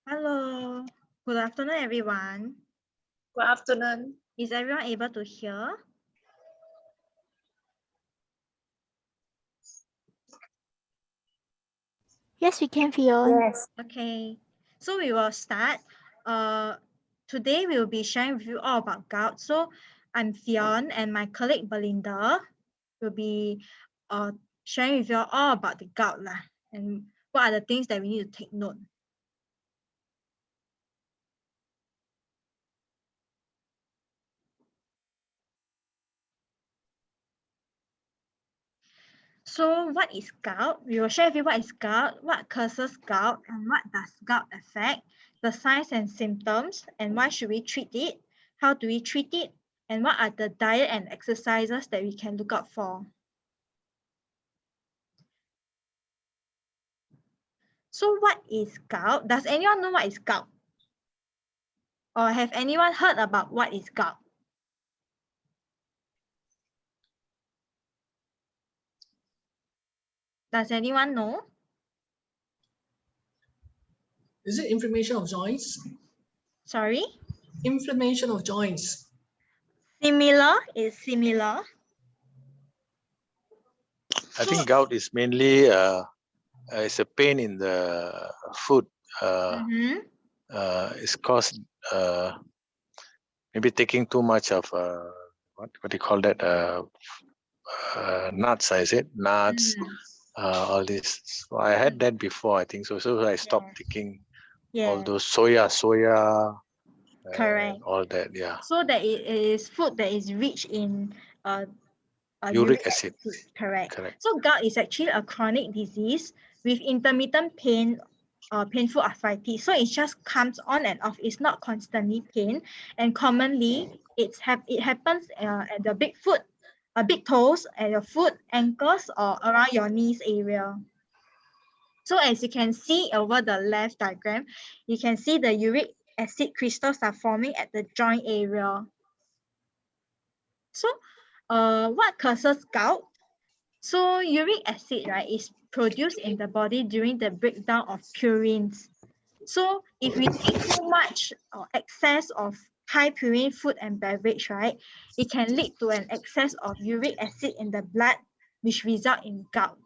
Hello. Good afternoon, everyone. Good afternoon. Is everyone able to hear? Yes, we can, Fiona. Yes. Okay. So we will start. Today we will be sharing with you all about gout. So I'm Fionn and my colleague Belinda will be sharing with you all about the gout lah, and what are the things that we need to take note. So what is gout? We will share with you what is gout, what causes gout, and what does gout affect, the signs and symptoms, and why should we treat it, how do we treat it, and what are the diet and exercises that we can look out for. So what is gout? Does anyone know what is gout? Or have anyone heard about what is gout? Does anyone know? Is it inflammation of joints? Sorry? Inflammation of joints. Similar is similar. I think gout is mainly it's a pain in the foot. It's caused maybe taking too much of what do you call that? Nuts, is it? Nuts, all this. So I had that before, I think so. So I stopped taking all those soya, correct, all that. Yeah. So that it is food that is rich in Uric acid. Correct. Correct. So gout is actually a chronic disease with intermittent pain or painful arthritis. So it just comes on and off. It's not constantly pain, and commonly it happens at the big foot, big toes, at your foot, ankles, or around your knees area. So as you can see over the left diagram, you can see the uric acid crystals are forming at the joint area. So what causes gout? So uric acid, right, is produced in the body during the breakdown of purines. So if we take too much or excess of high purine food and beverage, right, it can lead to an excess of uric acid in the blood, which result in gout.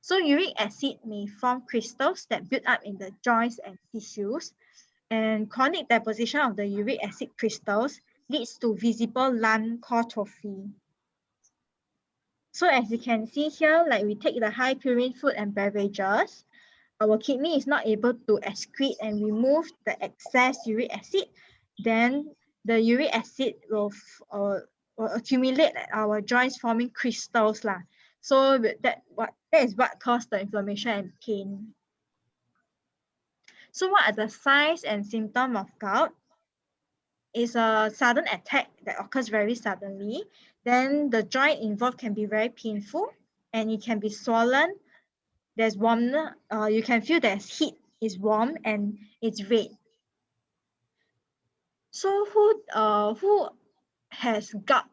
So uric acid may form crystals that build up in the joints and tissues, and chronic deposition of the uric acid crystals leads to visible lung atrophy. So as you can see here, like we take the high purine food and beverages, our kidney is not able to excrete and remove the excess uric acid, then the uric acid will accumulate at our joints, forming crystals lah. So that is what caused the inflammation and pain. So what are the signs and symptoms of gout? It's a sudden attack that occurs very suddenly. Then the joint involved can be very painful and it can be swollen. There's warmth, you can feel there's heat, it's warm and it's red. So who has gout,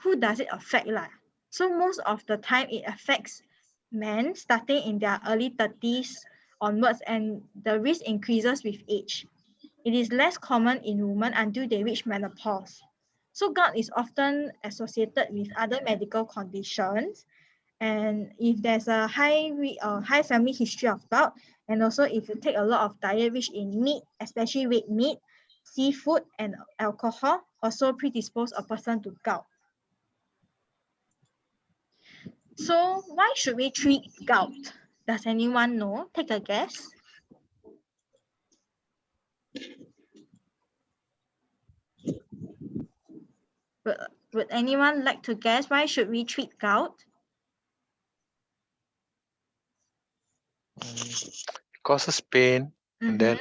who does it affect lah? So most of the time it affects men starting in their early 30s onwards, and the risk increases with age. It is less common in women until they reach menopause. So gout is often associated with other medical conditions, and if there's a high family history of gout, and also if you take a lot of diet rich in meat, especially red meat, seafood, and alcohol, also predispose a person to gout. So why should we treat gout? Does anyone know? Take a guess. Would anyone like to guess why should we treat gout? It causes pain, and then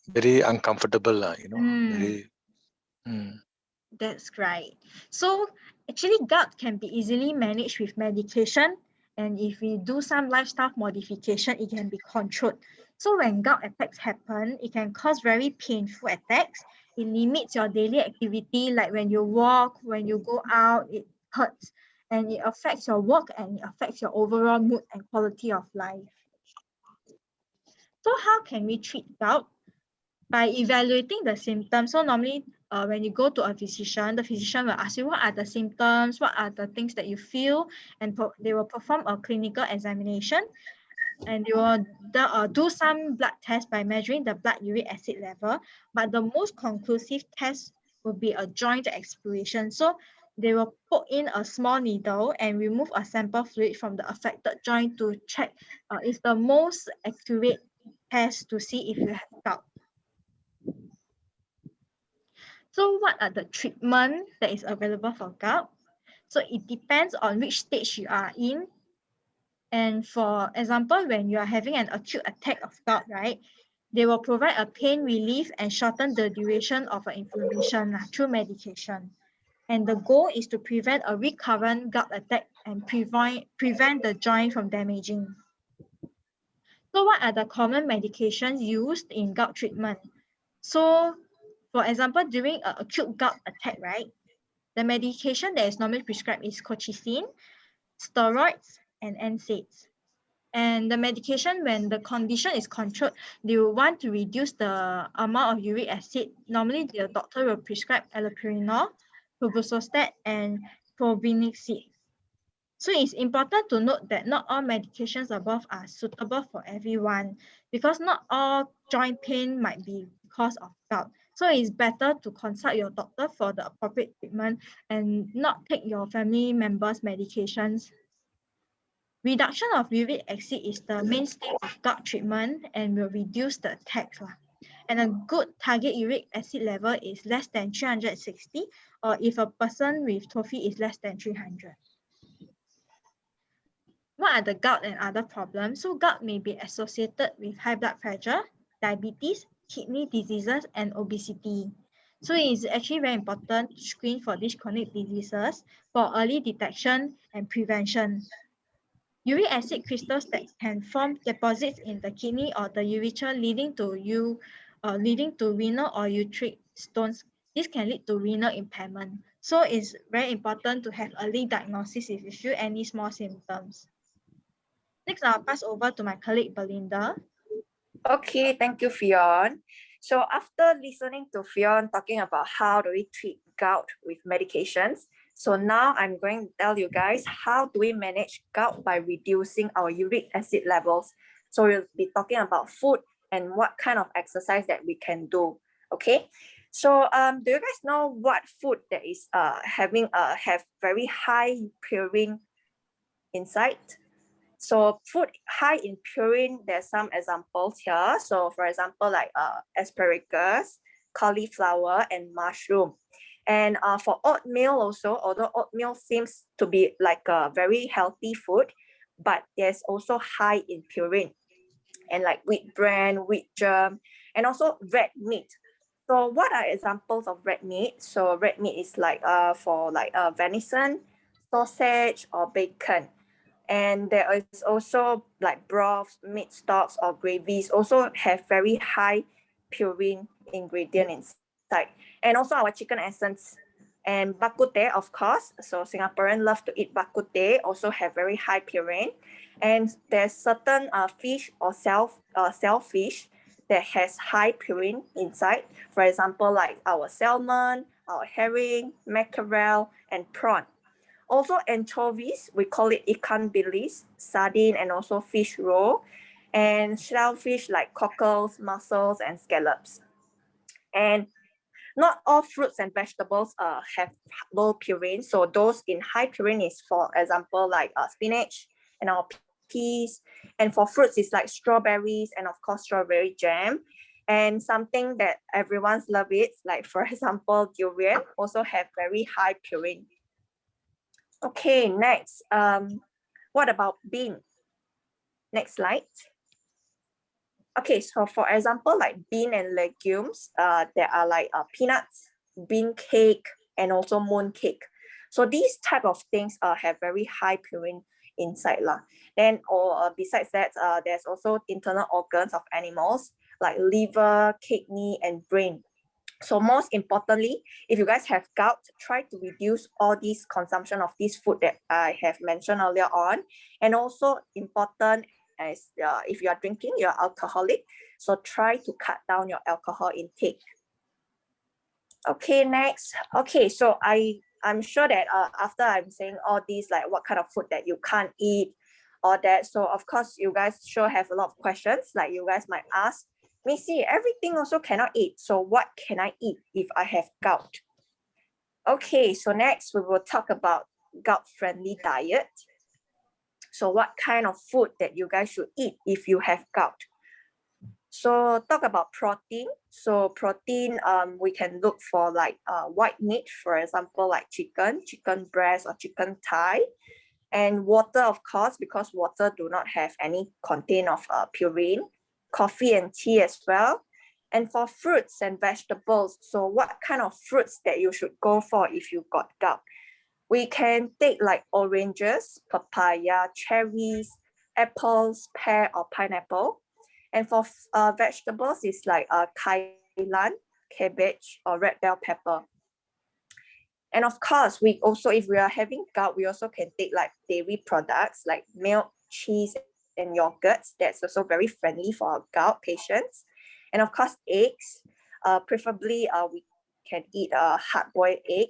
very uncomfortable, very. That's right. So actually gout can be easily managed with medication, and if we do some lifestyle modification, it can be controlled. So when gout attacks happen, it can cause very painful attacks. It limits your daily activity, like when you walk, when you go out, it hurts. and it affects your work and it affects your overall mood and quality of life. So how can we treat gout? By evaluating the symptoms. So normally when you go to a physician, the physician will ask you what are the symptoms, what are the things that you feel, and they will perform a clinical examination, and they will do some blood tests by measuring the blood uric acid level. But the most conclusive test will be a joint exploration. So they will put in a small needle and remove a sample fluid from the affected joint to check is the most accurate test to see if you have gout. So what are the treatment that is available for gout? So it depends on which stage you are in. And for example, when you are having an acute attack of gout, right, they will provide a pain relief and shorten the duration of inflammation through medication. And the goal is to prevent a recurrent gout attack and prevent the joint from damaging. So what are the common medications used in gout treatment? So for example, during an acute gout attack, right, the medication that is normally prescribed is colchicine, steroids, and NSAIDs. And the medication, when the condition is controlled, they will want to reduce the amount of uric acid. Normally, the doctor will prescribe allopurinol, provostostat, and probenecid. So it's important to note that not all medications above are suitable for everyone, because not all joint pain might be because of gout. So it's better to consult your doctor for the appropriate treatment and not take your family members' medications. Reduction of uric acid is the mainstay of gout treatment and will reduce the attacks. And a good target uric acid level is less than 360, or if a person with trophy is less than 300. What are the gout and other problems? So gout may be associated with high blood pressure, diabetes, kidney diseases, and obesity. So it is actually very important to screen for these chronic diseases for early detection and prevention. Uric acid crystals that can form deposits in the kidney or the urethra, leading to renal or ureteric stones. This can lead to renal impairment. So it's very important to have early diagnosis if you feel any small symptoms. Next, I'll pass over to my colleague Belinda. Okay, thank you, Fionn. So after listening to Fionn talking about how do we treat gout with medications, so now I'm going to tell you guys how do we manage gout by reducing our uric acid levels. So we'll be talking about food and what kind of exercise that we can do. Okay. So do you guys know what food that is have very high purine inside? So food high in purine, there's some examples here. So for example, like asparagus, cauliflower, and mushroom. And for oatmeal also, although oatmeal seems to be like a very healthy food, but there's also high in purine. And like wheat bran, wheat germ, and also red meat. So what are examples of red meat? So red meat is like for like venison, sausage, or bacon. And there is also like broths, meat stocks, or gravies also have very high purine ingredient inside. And also our chicken essence and bak kut teh, of course. So Singaporeans love to eat bak kut teh, also have very high purine. And there's certain fish or shellfish that has high purine inside. For example, like our salmon, our herring, mackerel, and prawn. Also anchovies, we call it ikan bilis, sardine, and also fish roe, and shellfish like cockles, mussels, and scallops. And not all fruits and vegetables have low purine. So those in high purine is, for example, like spinach and our peas. And for fruits, it's like strawberries and of course strawberry jam. And something that everyone's love it, like for example, durian also have very high purine. Okay, next, what about bean? Next slide. Okay, so for example, like bean and legumes, there are like peanuts, bean cake, and also moon cake. So these type of things have very high purine inside lah. Then, besides that, there's also internal organs of animals like liver, kidney, and brain. So most importantly, if you guys have gout, try to reduce all these consumption of this food that I have mentioned earlier on. And also important as if you are drinking, you're alcoholic. So try to cut down your alcohol intake. Okay, next. Okay, so I'm sure that after I'm saying all these, like what kind of food that you can't eat, all that. So of course, you guys sure have a lot of questions. Like you guys might ask, Missy, everything also cannot eat. So what can I eat if I have gout? Okay, so next we will talk about gout-friendly diet. So what kind of food that you guys should eat if you have gout? So talk about protein. So protein, we can look for like white meat, for example, like chicken breast or chicken thigh. And water, of course, because water do not have any content of purine. Coffee and tea as well. And for fruits and vegetables, so what kind of fruits that you should go for if you got gout? We can take like oranges, papaya, cherries, apples, pear or pineapple. And for vegetables, it's like kailan, cabbage or red bell pepper. And of course, we also, if we are having gout, we also can take like dairy products like milk, cheese, and yogurts. That's also very friendly for our gout patients. And of course, eggs. Preferably, we can eat a hard-boiled egg.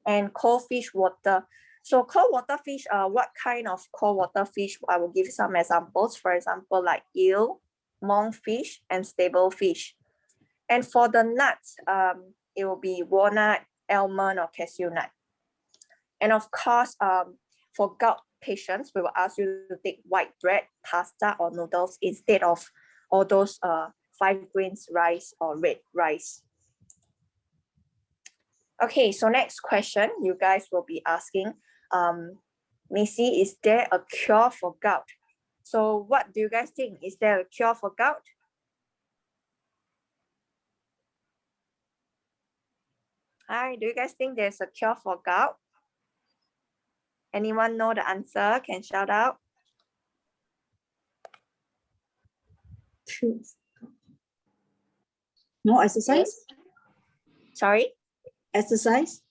And cold fish water. So cold water fish, what kind of cold water fish? I will give some examples. For example, like eel, monkfish, and stable fish. And for the nuts, it will be walnut, almond, or cashew nut. And of course, for gout patients, we will ask you to take white bread, pasta, or noodles instead of all those 5 grains rice or red rice. Okay, so next question, you guys will be asking, Missy, is there a cure for gout? So what do you guys think? Is there a cure for gout? Hi, do you guys think there's a cure for gout? Anyone know the answer? Can shout out. No exercise? Sorry? Exercise?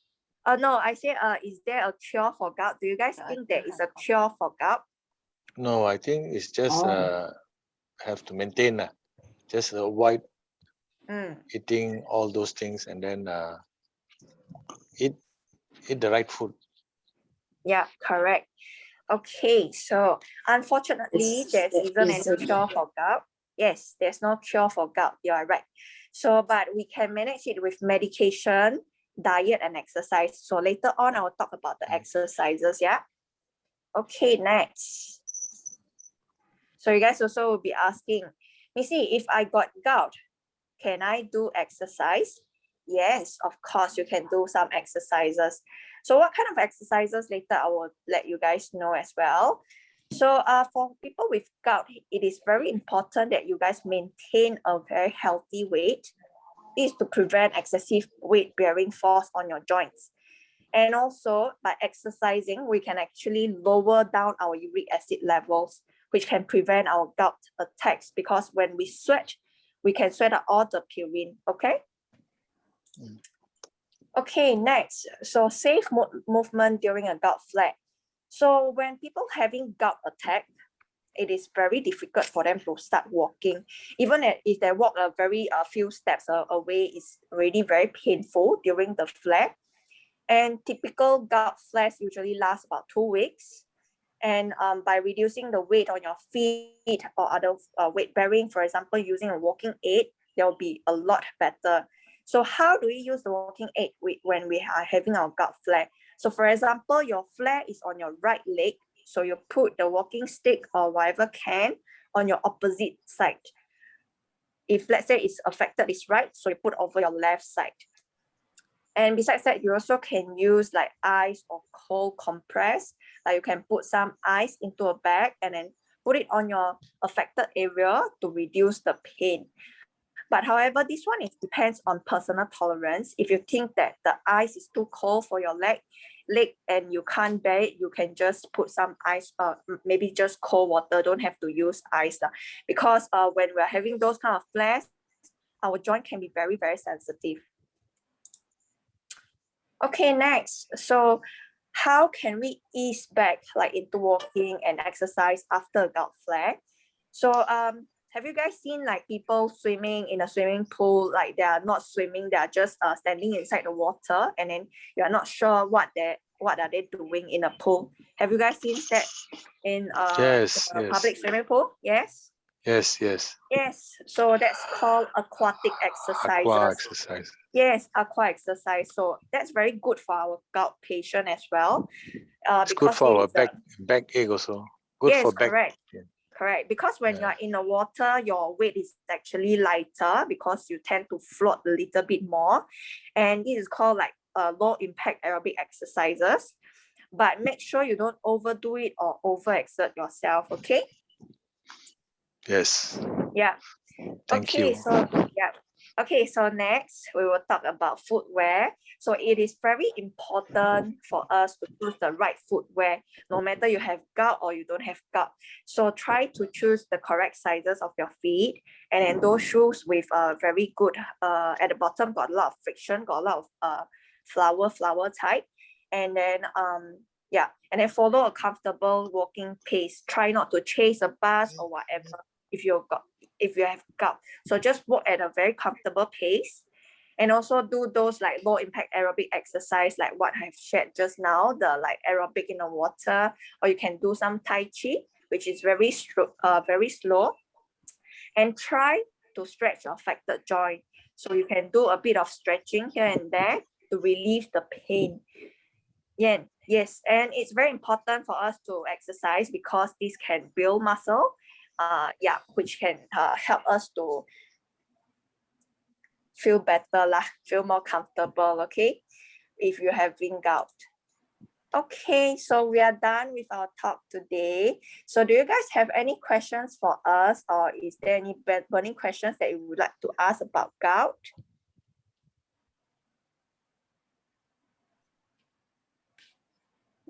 No, I said, is there a cure for gout? Do you guys think there is a cure for gout? No, I think it's just have to maintain just avoid eating all those things and then eat the right food. Yeah, correct. Okay, so unfortunately, there isn't any cure for gout. Yes, there's no cure for gout. You are right. So, but we can manage it with medication, diet, and exercise. So later on, I will talk about the exercises. Yeah. Okay, next. So you guys also will be asking, Missy, if I got gout, can I do exercise? Yes, of course, you can do some exercises. So what kind of exercises later I will let you guys know as well. So for people with gout, it is very important that you guys maintain a very healthy weight. This is to prevent excessive weight bearing force on your joints. And also by exercising, we can actually lower down our uric acid levels, which can prevent our gout attacks, because when we sweat, we can sweat out all the purine, okay? Okay, next. So safe movement during a gout flare. So when people having gout attack, it is very difficult for them to start walking. Even if they walk a very few steps away, it's already very painful during the flare. And typical gout flares usually last about 2 weeks. And by reducing the weight on your feet or other weight bearing, for example, using a walking aid, they'll be a lot better. So how do we use the walking aid when we are having our gout flare? So for example, your flare is on your right leg. So you put the walking stick or whatever can on your opposite side. If let's say it's affected is right, so you put over your left side. And besides that, you also can use like ice or cold compress. Like you can put some ice into a bag and then put it on your affected area to reduce the pain. But however, this one depends on personal tolerance. If you think that the ice is too cold for your leg and you can't bear it, you can just put some ice, maybe just cold water. Don't have to use ice. Because when we're having those kind of flares, our joint can be very, very sensitive. Okay, next. So how can we ease back like into walking and exercise after a gout flare? So have you guys seen like people swimming in a swimming pool, like they are not swimming, they are just standing inside the water, and then you are not sure what are they doing in a pool? Have you guys seen that in Yes, a yes, public swimming pool? Yes. yes, yes. Yes, so that's called aquatic exercises. Aqua exercise. Yes, aqua exercise. So that's very good for our gout patient as well. It's good Because for it our is backache also. Good yes, for back. correct. Yeah. Correct. Because when Yeah. you're in the water, your weight is actually lighter because you tend to float a little bit more. And this is called like low impact aerobic exercises. But make sure you don't overdo it or overexert yourself, okay? Yes. Yeah. Thank Okay, you. so yeah. Okay, so next we will talk about footwear. So it is very important for us to choose the right footwear, no matter you have gout or you don't have gout. So try to choose the correct sizes of your feet, and then those shoes with very good at the bottom got a lot of friction, got a lot of flower type, and then yeah, and then follow a comfortable walking pace. Try not to chase a bus or whatever if you have gout. So just walk at a very comfortable pace, and also do those like low impact aerobic exercise like what I've shared just now, the like aerobic in the water, or you can do some Tai Chi, which is very slow, and try to stretch your affected joint. So you can do a bit of stretching here and there to relieve the pain. Yeah, yes, and it's very important for us to exercise because this can build muscle, yeah, which can help us to feel better lah, feel more comfortable, okay, if you're having gout. Okay, so we are done with our talk today. So do you guys have any questions for us, or is there any burning questions that you would like to ask about gout?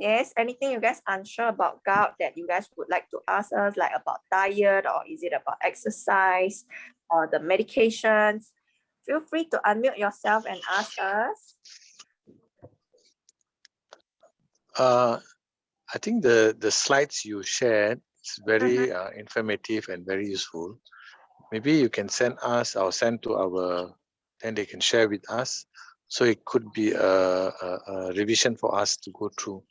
Yes, anything you guys unsure about gout that you guys would like to ask us, like about diet, or is it about exercise or the medications? Feel free to unmute yourself and ask us. I think the slides you shared is very informative and very useful. Maybe you can send us or send to our, then they can share with us. So it could be a revision for us to go through,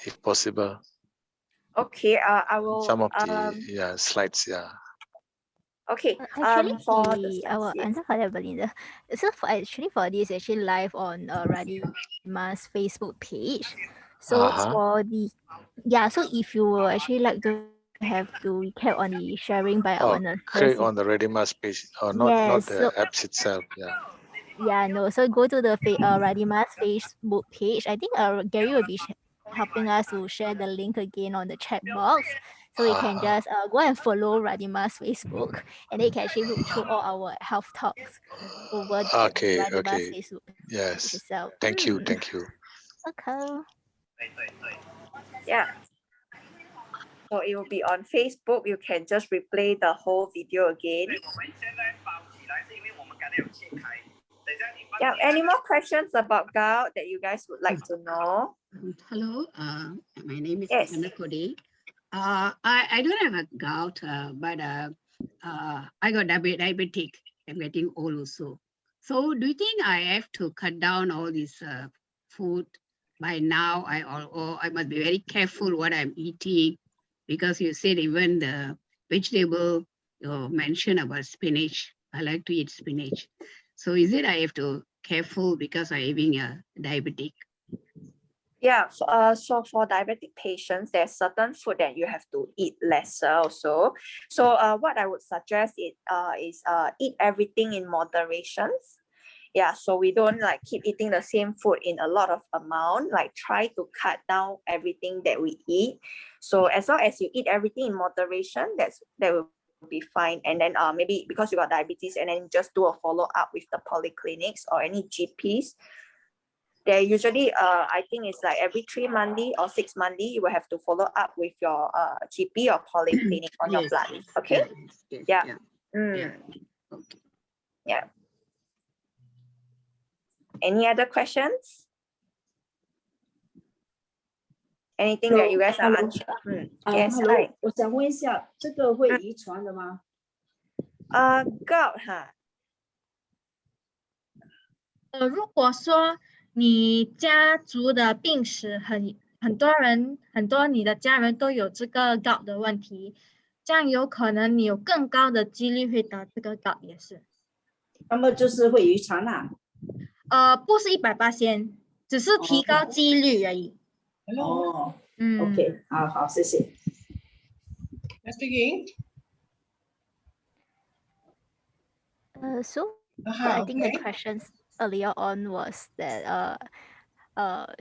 if possible. Okay, I will. Some of the slides, yeah. Okay. Actually, for the I slides, will yes. answer for that, Belinda. So for this, actually live on Radima's Facebook page. So for the so if you will actually like to have to recap on the sharing by our nurses, click on the Radima's page, or not the apps itself. Yeah. Yeah, no. So go to the Radima's Facebook page. I think Gary will be helping us to share the link again on the chat box. So you can just go and follow Radima's Facebook, and then you can actually look through all our health talks over Radima's Facebook yes. page itself. Thank you. Thank you. Okay. Yeah. So it will be on Facebook. You can just replay the whole video again. Yeah. Any more questions about gout that you guys would like to know? Hello. My name is Yes. Anna Kodi. I don't have a gout, but I got diabetic. I'm getting old also. So do you think I have to cut down all this food by now? I must be very careful what I'm eating, because you said even the vegetable you mentioned about spinach. I like to eat spinach. So is it I have to careful because I'm having a diabetic? Yeah, so for diabetic patients, there's certain food that you have to eat lesser also. So what I would suggest is eat everything in moderations. Yeah, so we don't like keep eating the same food in a lot of amount, like try to cut down everything that we eat. So as long as you eat everything in moderation, that will be fine. And then maybe because you got diabetes, and then just do a follow-up with the polyclinics or any GPs. They usually, I think it's like every 3 monthly or 6 monthly, you will have to follow up with your GP or polyclinic on your blood. Okay? Yeah. Yeah. Any other questions? anything that you guys are unsure? Yes, hello. hi. 我想问一下，这个会遗传的吗？ Gout 哈。如果说你家族的病史很多你的家人都有这个 gout 的问题，这样有可能你有更高的几率会得这个 gout 也是。那么就是会遗传啊？不是100%，只是提高几率而已。哦，OK， 好，谢谢。Let's begin. So I think the questions earlier on was that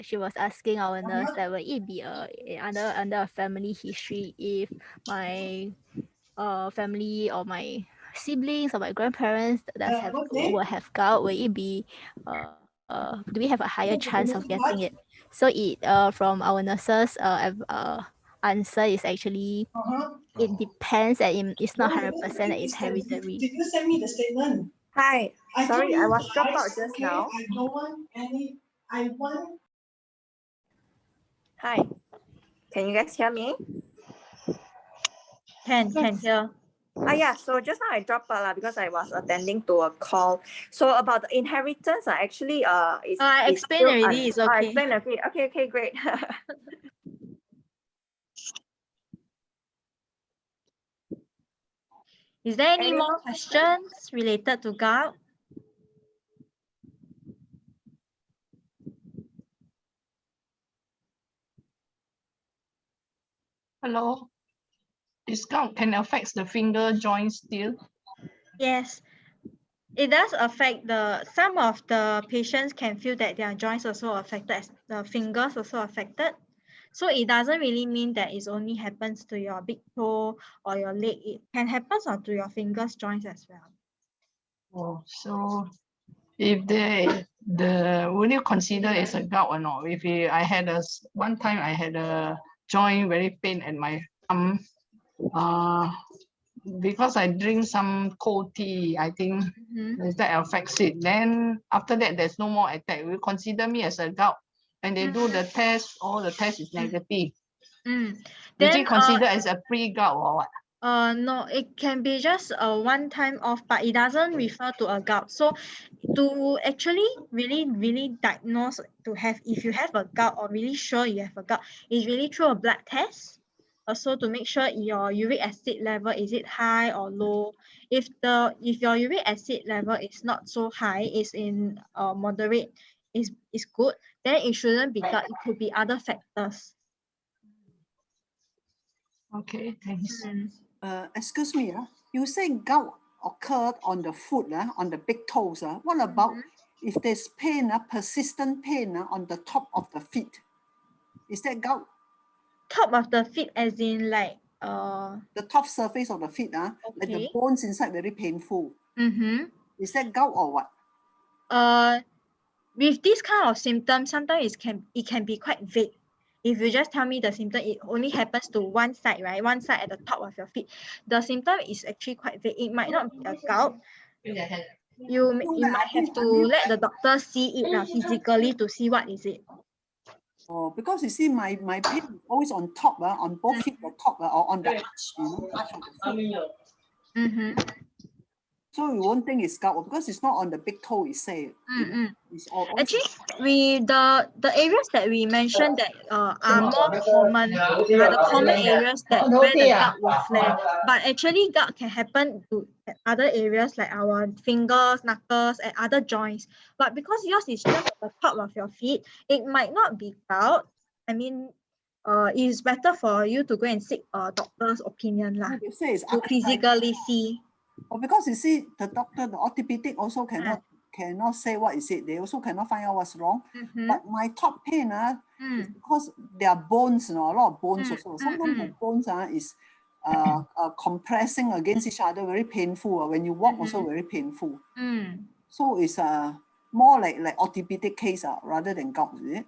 she was asking our nurse that will it be under a family history if my family or my siblings or my grandparents will have gout, will it be do we have a higher chance of getting it? So it from our nurses answer is actually it depends, and it's not 100% that it's hereditary. Did you send me the statement? Hi, sorry, I was dropped out just now. I don't want any. I want. Hi, can you guys hear me? Can hear. Yeah, so just now I dropped out because I was attending to a call. So about the inheritance, actually, I explained already. It's okay. I explained. Okay, great. Is there any more questions related to gout? Hello. This gout can affect the finger joints still? Yes, it does affect some of the patients can feel that their joints also affected, the fingers also affected. So it doesn't really mean that it only happens to your big toe or your leg. It can happen to your fingers joints as well. Oh, so if will you consider as a gout or not? If I had one time I had a joint very pain at my thumb, because I drink some cold tea, I think that affects it. Then after that, there's no more attack. Will consider me as a gout. And they do the test, all the test is negative. Is it considered as a pre-gout or what? No, it can be just a one-time off, but it doesn't refer to a gout. So to actually really diagnose if you have a gout or really sure you have a gout, is really through a blood test. Also to make sure your uric acid level, is it high or low? If your uric acid level is not so high, is in moderate, is good, then it shouldn't be gout. It could be other factors. Okay, thanks. Excuse me, you say gout occurred on the foot, on the big toes. What about if there's pain, persistent pain on the top of the feet? Is that gout? Top of the feet as in like the top surface of the feet, like the bones inside very painful. Is that gout or what? With this kind of symptoms, sometimes it can be quite vague. If you just tell me the symptom, it only happens to one side, right? One side at the top of your feet. The symptom is actually quite vague. It might not be a gout. You might have to let the doctor see it physically to see what is it. Oh, because you see, my pain is always on top, on both feet, the top, or on the arch, arch of the foot. So we won't think it's gout because it's not on the big toe, you say. Actually, the areas that we mentioned that are more common are the common areas where the gout will flare. But actually, gout can happen to other areas like our fingers, knuckles, and other joints. But because yours is just at the top of your feet, it might not be gout. I mean, it's better for you to go and seek a doctor's opinion to physically see. Oh, because you see, the doctor, the orthopedic also cannot say what is it. They also cannot find out what's wrong. But my top pain is because there are bones, a lot of bones also. Sometimes the bones is compressing against each other, very painful. When you walk, also very painful. So it's more like orthopedic case rather than gout, is it?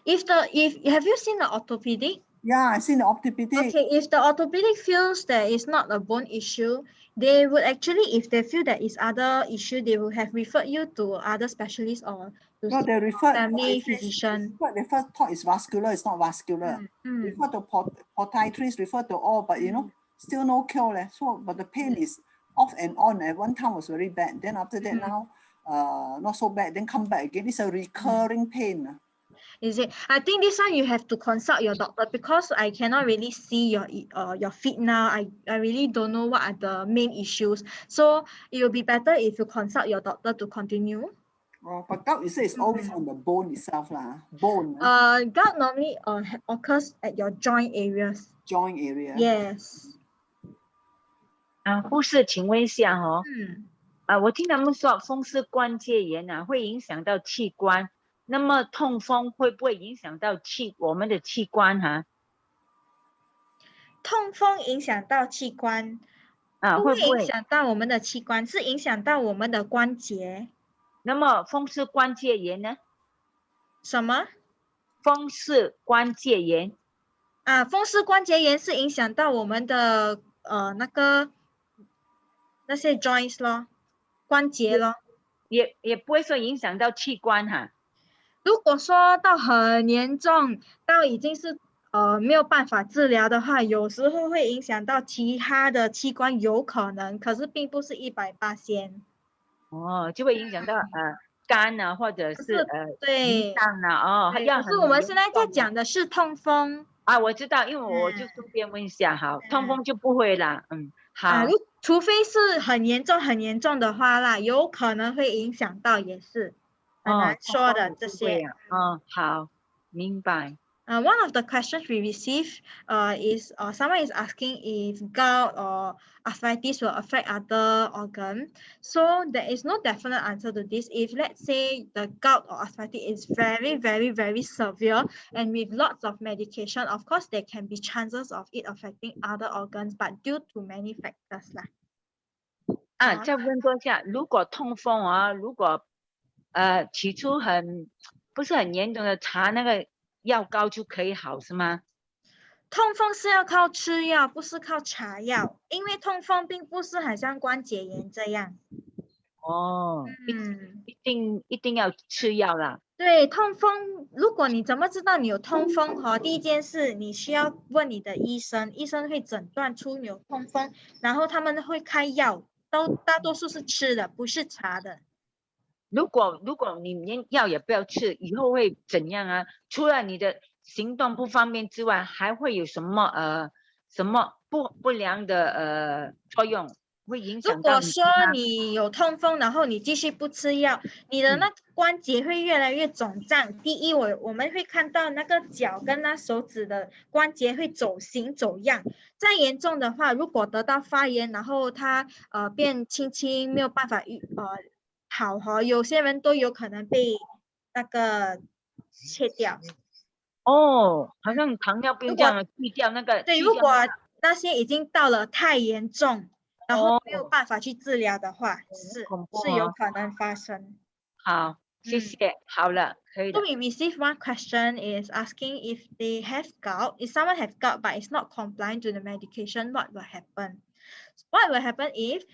If have you seen the orthopedic? Yeah, I've seen the orthopedic. Okay, if the orthopedic feels that it's not a bone issue, they would actually, if they feel that it's other issue, they will have referred you to other specialists or No, they refer family physician. What they first thought is vascular, it's not vascular. Refer to arthritis, refer to all, but you know, still no cure. So, but the pain is off and on. At one time was very bad. Then after that now, not so bad. Then come back again. It's a recurring pain. Is it? I think this one you have to consult your doctor because I cannot really see your feet now. I really don't know what are the main issues. So it will be better if you consult your doctor to continue. But gout, you say it's always on the bone itself, lah. Bone. Gout normally occurs at your joint areas. Joint area. Yes. 护士，请问一下哦，我听他们说风湿关节炎啊会影响到器官，那么痛风会不会影响到我们的器官哈？痛风影响到器官不会影响到我们的器官，是影响到我们的关节。那么风湿关节炎呢？什么？风湿关节炎风湿关节炎是影响到我们的那些 joints 咯，关节咯，也不会说影响到器官哈。如果说到很严重，到已经是没有办法治疗的话，有时候会影响到其他的器官，有可能，可是并不是100%。就会影响到肝啊，或者是对肾啊，可是我们现在在讲的是痛风我知道，因为我就顺便问一下，好，痛风就不会啦，好，除非是很严重的话啦，有可能会影响到，也是很难说的这些。好，明白。One of the questions we received is someone is asking if gout or arthritis will affect other organs. So there is no definite answer to this. If let's say the gout or arthritis is very, very, very severe and with lots of medication, of course there can be chances of it affecting other organs, but due to many factors lah. 再问多一下，如果痛风如果起初不是很严重的，查那个药膏就可以好是吗？痛风是要靠吃药，不是靠查药，因为痛风并不是很像关节炎这样。一定要吃药啦。对，痛风，如果你怎么知道你有痛风第一件事你需要问你的医生，医生会诊断出你有痛风，然后他们会开药，大多数是吃的，不是查的。如果你连药也不要吃，以后会怎样啊？除了你的行动不方便之外，还会有什么不良的作用？会影响到你？如果说你有痛风，然后你继续不吃药，你的那关节会越来越肿胀。第一，我们会看到那个脚跟那手指的关节会走形走样。再严重的话，如果得到发炎，然后它变青没有办法好有些人都有可能被那个切掉。好像糖尿病这样去掉那个。对，如果那些已经到了太严重，然后没有办法去治疗的话，是有可能发生。好，谢谢。好了，可以了。So we received one question is asking if they have gout, if someone have gout but is not compliant to the medication, what will happen? What will happen if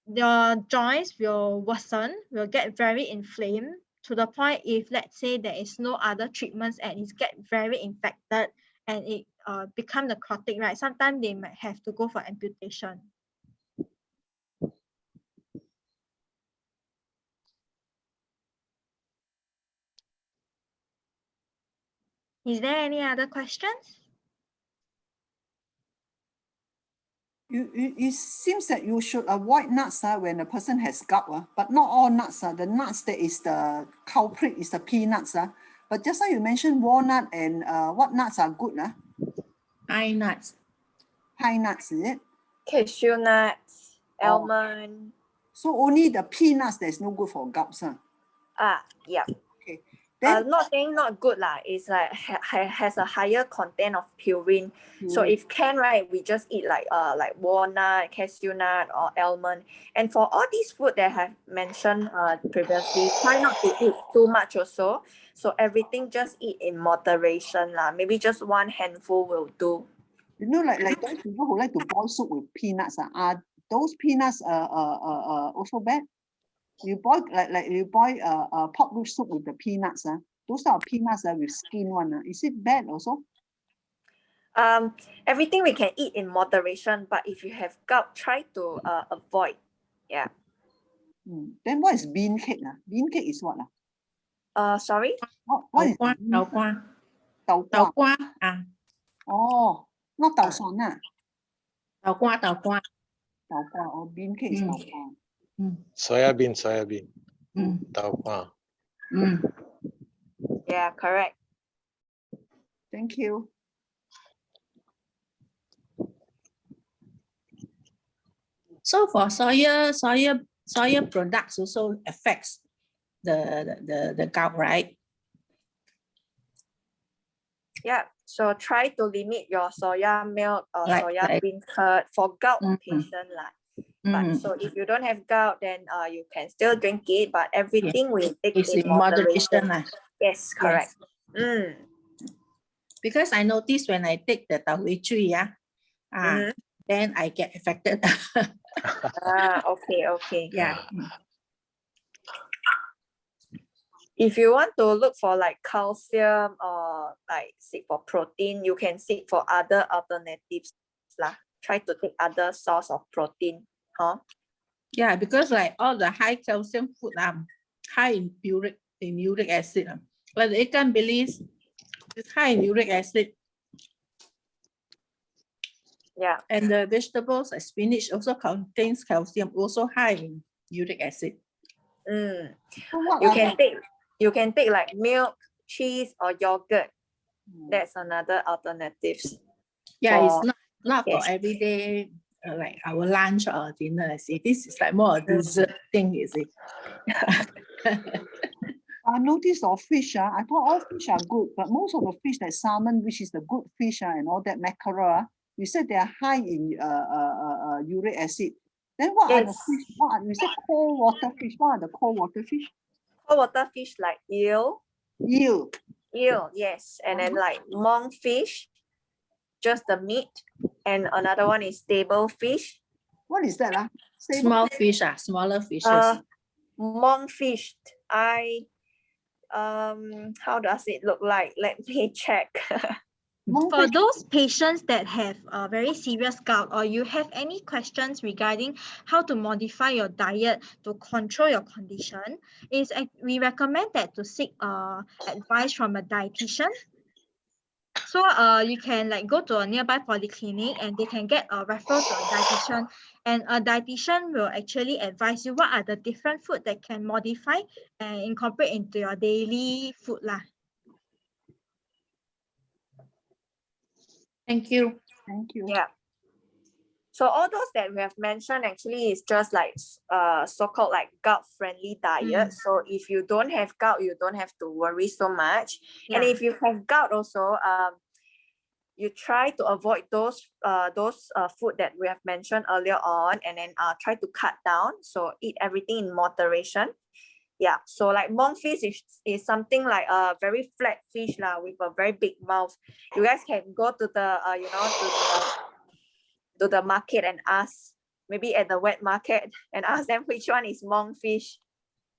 your joints will worsen, will get very inflamed to the point if let's say there is no other treatments and it get very infected and it become necrotic, right? Sometimes they might have to go for amputation. Is there any other questions? It seems that you should avoid nuts when a person has gout, but not all nuts. The nuts that is the culprit is the peanuts. But just now you mentioned walnut and what nuts are good? Pine nuts. Pine nuts, is it? Cashew nuts, almond. So only the peanuts that is no good for gout, yeah. Okay. Not saying not good lah. It's like has a higher content of purine. So if can, right, we just eat like walnut, cashew nut, or almond. And for all these food that I have mentioned previously, try not to eat too much also. So everything just eat in moderation lah. Maybe just one handful will do. You know, like those people who like to boil soup with peanuts, are those peanuts also bad? You boil like you boil pork root soup with the peanuts. Those are peanuts with skin one. Is it bad also? Everything we can eat in moderation, but if you have gout, try to avoid. Yeah. Then what is bean cake? Bean cake is what? Sorry? What is đậu qua. đậu Đậu qua? qua à. Oh, not 豆蒜啊。đậu qua. đậu qua or bean cake is 豆花。soya bean. 豆花。Yeah, correct. Thank you. So for soya products also affects the gout, right? Yeah. So try to limit your soya milk or Right, soya right. bean curd for gout patient lah. But so if you don't have gout, then you can still drink it, but everything will take It's in in moderation. Yes, correct. Yes. Because I noticed when I take the tau hui chui, then I get affected. Okay. Yeah. If you want to look for like calcium or like seek for protein, you can seek for other alternatives lah. Try to take other source of protein. Yeah, because like all the high calcium food high in uric acid. But the ikan bilis is high in uric acid. Yeah. And the vegetables like spinach also contains calcium, also high in uric acid. You can take like milk, cheese, or yogurt. That's another alternative. Yeah, it's not for every day, like our lunch or dinner. I see this is like more a dessert thing, you see. I noticed of fish. I thought all fish are good, but most of the fish like salmon, which is the good fish, and all that mackerel, you said they are high in uric acid. Then what are the fish? You said cold water fish. What are the cold water fish? Cold water fish like eel. Eel, yes. And then like monkfish, just the meat. And another one is stable fish. What is that? Small fish, smaller fishes. Monkfish. How does it look like? Let me check. For those patients that have a very serious gout, or you have any questions regarding how to modify your diet to control your condition, we recommend that to seek advice from a dietitian. So you can like go to a nearby polyclinic and they can get a referral to a dietitian, and a dietitian will actually advise you what are the different food that can modify and incorporate into your daily food lah. Thank you. Yeah. So all those that we have mentioned actually is just like so-called like gout-friendly diet. So if you don't have gout, you don't have to worry so much. Yeah. And if you have gout also, you try to avoid those food that we have mentioned earlier on, and then try to cut down. So eat everything in moderation. Yeah, so like monkfish is something like a very flat fish with a very big mouth. You guys can go to the to the market and ask, maybe at the wet market, and ask them which one is monkfish.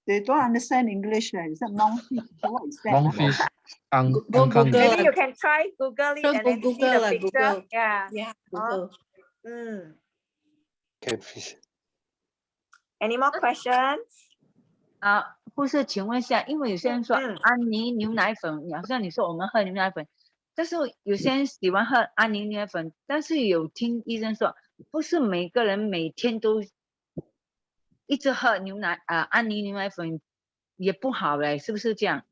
They don't understand English. Is that monkfish? What is that? Monkfish. Maybe you can try Google it and then see the picture. Google. Yeah. Google. Catfish. Any more questions? 护士，请问一下，因为有些人说安妮牛奶粉，好像你说我们喝牛奶粉，但是有些人喜欢喝安妮牛奶粉，但是有听医生说，不是每个人每天都一直喝牛奶安妮牛奶粉也不好嘞，是不是这样？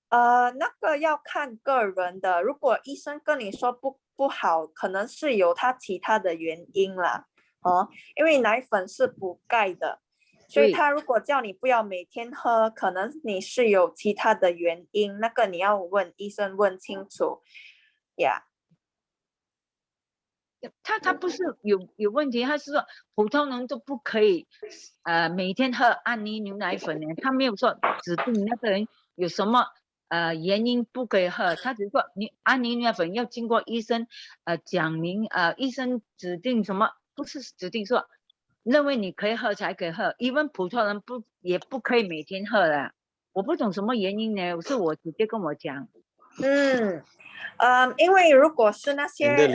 那个要看个人的，如果医生跟你说不好，可能是有他其他的原因啦，因为奶粉是补钙的。所以他如果叫你不要每天喝，可能你是有其他的原因，那个你要问医生问清楚。Yeah， 他不是有问题，他是说普通人都不可以每天喝安妮牛奶粉呢，他没有说指定那个人有什么原因不可以喝，他只是说你安妮牛奶粉要经过医生讲明医生指定什么，不是指定说认为你可以喝才可以喝，even 普通人也不可以每天喝的。我不懂什么原因呢？是我姐姐跟我讲。因为如果是那些人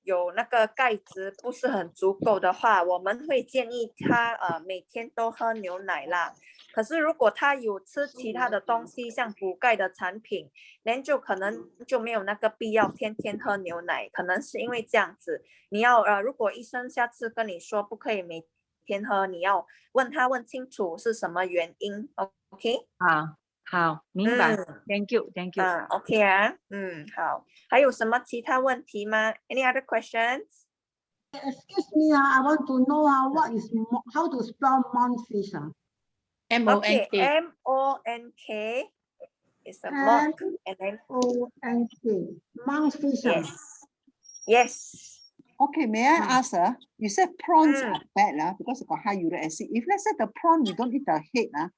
有那个钙质不是很足够的话，我们会建议他每天都喝牛奶啦。可是如果他有吃其他的东西，像补钙的产品，那就可能就没有那个必要天天喝牛奶，可能是因为这样子。你要如果医生下次跟你说不可以每天喝，你要问清楚是什么原因 ，OK？ 好，明白。Thank you。OK 啊，好。还有什么其他问题吗 ？Any other questions? Excuse me, I want to know what is how to spell monkfish? M-O-N-K. M-O-N-K is a monk and then M-O-N-K. Monkfish. Yes. Okay, may I ask, you said prawns are bad because of high uric acid. If let's say the prawn, we don't eat the head,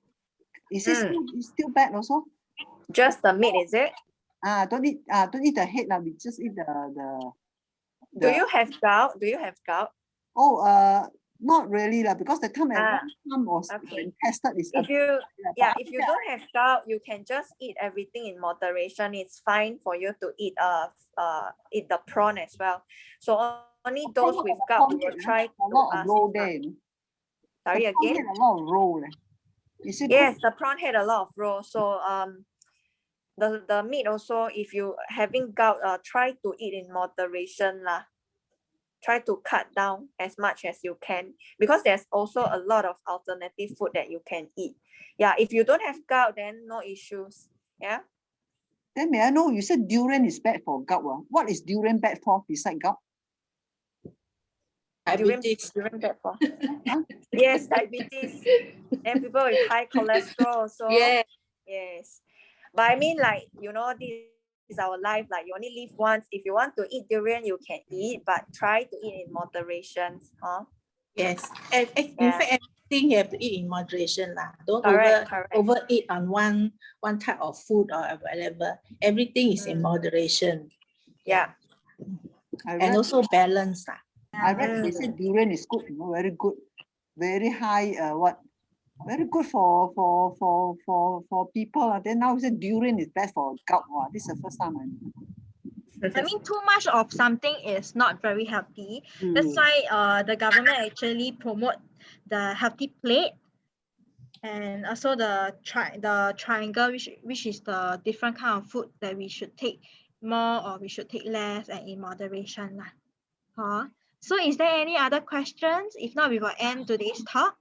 is it still bad also? Just the meat, is it? Don't eat the head, we just eat the. Do you have gout? Oh, not really because the time I was tested is. If you don't have gout, you can just eat everything in moderation. It's fine for you to eat eat the prawn as well. So only those with gout will try to ask. Sorry again. A lot of roll. Yes, the prawn had a lot of roll. So the meat also, if you having gout, try to eat in moderation lah. Try to cut down as much as you can because there's also a lot of alternative food that you can eat. Yeah, if you don't have gout, then no issues. Yeah. Then may I know, you said durian is bad for gout. What is durian bad for besides gout? Diabetes. Durian bad for? Yes, diabetes. And people with high cholesterol. So yes. But I mean, like, this is our life, like you only live once. If you want to eat durian, you can eat, but try to eat in moderation. Yes. In fact, everything you have to eat in moderation lah. Don't overeat on one type of food or whatever. Everything is in moderation. Yeah. And also balance lah. I read they said durian is good, very good, very high. Very good for people. Then now said durian is bad for gout. This is the first time. I mean, too much of something is not very healthy. That's why the government actually promote the healthy plate, and also the triangle, which is the different kind of food that we should take more or we should take less and in moderation lah. So is there any other questions? If not, we will end today's talk.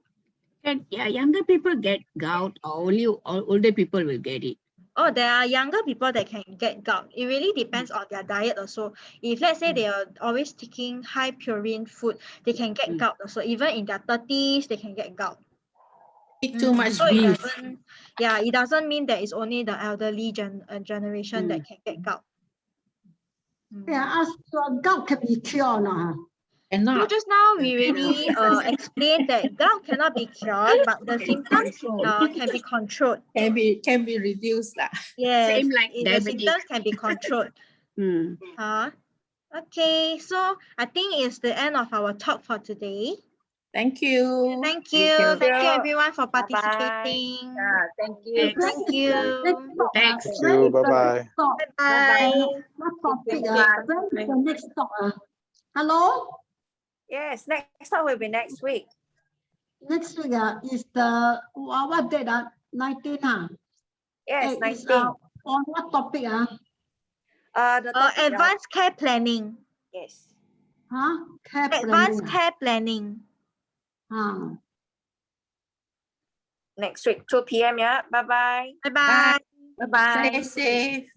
And younger people get gout, or only older people will get it? Oh, there are younger people that can get gout. It really depends on their diet also. If let's say they are always taking high purine food, they can get gout also. Even in their 30s, they can get gout. Eat too much so beef. It doesn't mean that it's only the elderly generation that can get gout. Yeah, gout can be cured now. So just now we already explained that gout cannot be cured, but the symptoms can be controlled. Can be reduced lah. Yes, Same like the diabetes. symptoms can be controlled. Okay, so I think it's the end of our talk for today. Thank you. Thank you everyone for participating. Thank you. Thank you. Thanks. Bye-bye. Bye. What topic? When is the next talk? Hello? Yes, next talk will be next week. Next week is the what date? 19. Yes, 19. On what topic? The topic advanced care planning. Yes. Advanced care planning. Next week, 2 p.m. Yeah. Bye-bye. Bye-bye. Bye-bye. Stay safe.